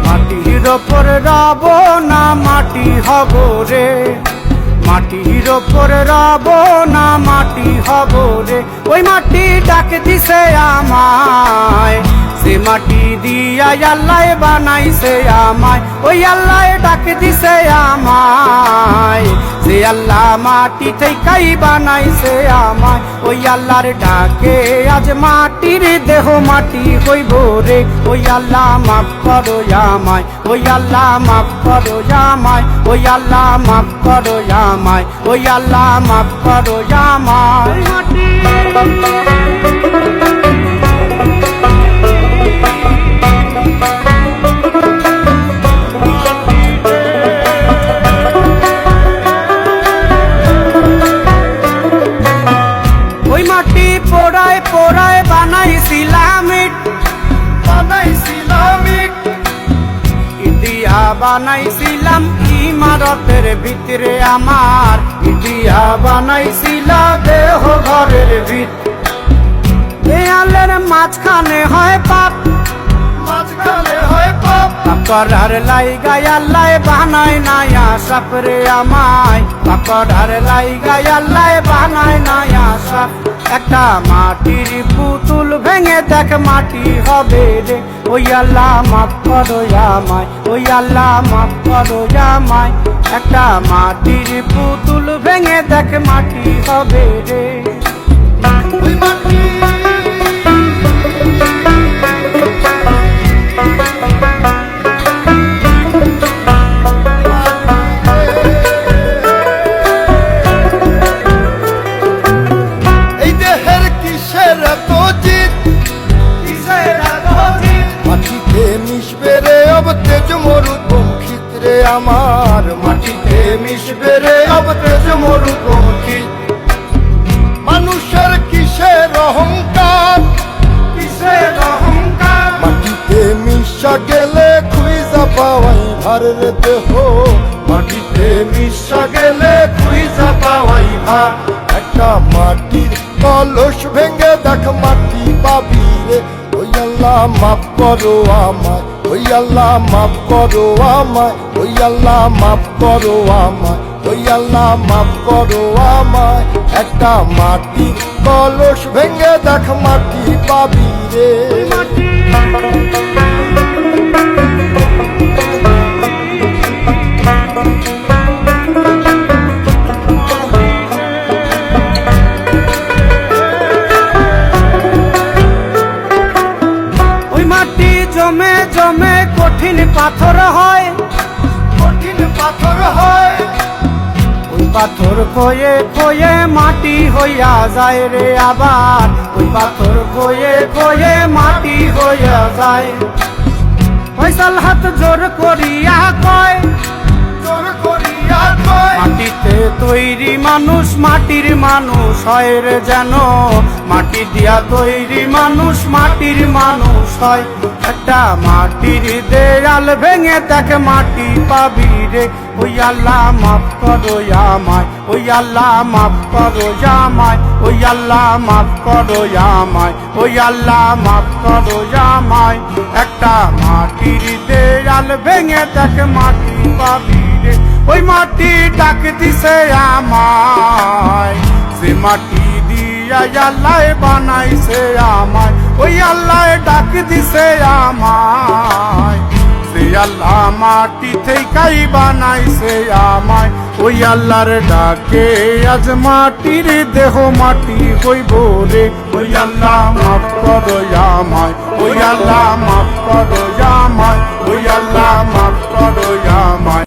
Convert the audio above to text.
মাটির ওপর রব না মাটি হব রে, মাটির ওপর রব না মাটি হব রে। ওই মাটি ডাক দিছে আমায়, সে মাটি দিয়া আল্লাহ বানাইছে আমায়। ওই আল্লাহ ডাক দিছে আমায়, সে আল্লাহ মাটি থেকেই বানাইছে আমায়। ওই আল্লাহর ডাকে আজ মাটির দেহ মাটি হইব রে। ওই আল্লাহ মাফ করো আমায়, ওই আল্লাহ মাফ করো আমায়, ওই আল্লাহ মাফ করো আমায়, ওই আল্লাহ মাফ করো আমায়। ওই মাটি পোড়ায় পোড়ায় বানাইছিলাম ইট, বানাইছিলাম ইট, ইটিয়া বানাইছিলাম ইমারতের ভিতরে আমার, ইটিয়া বানাইছিলাম দেহ ঘরের ভিত। দেয়ালের মাঝখানে হয় পাপ, মাঝখানে হয় পাপ, করার লাইগায় আল্লাহ বানায় নাই আশাপ রে আমায়, করার লাইগায় আল্লাহ বানায় নাই আশাপ। একটা মাটির পুতুল ভেঙে দেখ মাটি হবে রে। ওই আল্লাহ মাফ করো আমায়, ওই আল্লাহ মাফ করো আমায়। একটা মাটির পুতুল ভেঙে দেখ মাটি হবে রে। ওই মাটি আমার, মাটিতে মিশবে রে অব তেজ মরুপঙ্খিত। মানুষের কিসের অহংকার, কিসের অহংকার, মাটিতে মিশা গেলে খুঁজা পাওয়াই ভার রে দেহ, মাটিতে মিশা গেলে খুঁজা পাওয়াই ভার। একটা মাটির কলস ভেঙে দেখ মাটি পাবি রে। ওই আল্লাহ মাফ করো আমায়, ওই আল্লাহ মাফ করো আমায়, ওই আল্লাহ মাফ করো আমায়, ওই আল্লাহ মাফ করো আমায়। একটা মাটির কলস ভেঙে দেখ মাটি পাবি রে। জমে জমে কঠিন পাথর হয়, কঠিন পাথর হয়। ওই পাথর কয়ে কয়ে মাটি হইয়া যায় রে আবার, ওই পাথর কয়ে কয়ে মাটি হইয়া যায়। ফয়সাল হাত জোর করিয়া কয়, জোর করিয়া কয়, মাটিতে তৈরি মানুষ মাটির মানুষ হয় রে যেন, মাটি দিয়া তৈরি মানুষ মাটির মানুষ হয়। একটা মাটির দেয়াল ভেঙে দেখ মাটি পাবি রে। ওই আল্লাহ মাফ করো আমায়, ওই আল্লাহ মাফ করো আমায়, ওই আল্লাহ মাফ করো আমায়, ওই আল্লাহ মাফ করো আমায়। একটা মাটির দেয়াল ভেঙে দেখ মাটি পাবি রে। ওই মাটি ডাক দিছে আমায়, সে মাটি দিয়া আল্লাহ বানাইছে আমায়। ওই আল্লাহ ডাক দিছে আমায়, সে আল্লাহ মাটি থেকেই বানাইছে আমায়। ওই আল্লাহর ডাকে আজ মাটির দেহ মাটি হইব রে। ওই আল্লাহ মাফ করো আমায়, ওই আল্লাহ মাফ করো আমায়, ওই আল্লাহ মাফ করো আমায়।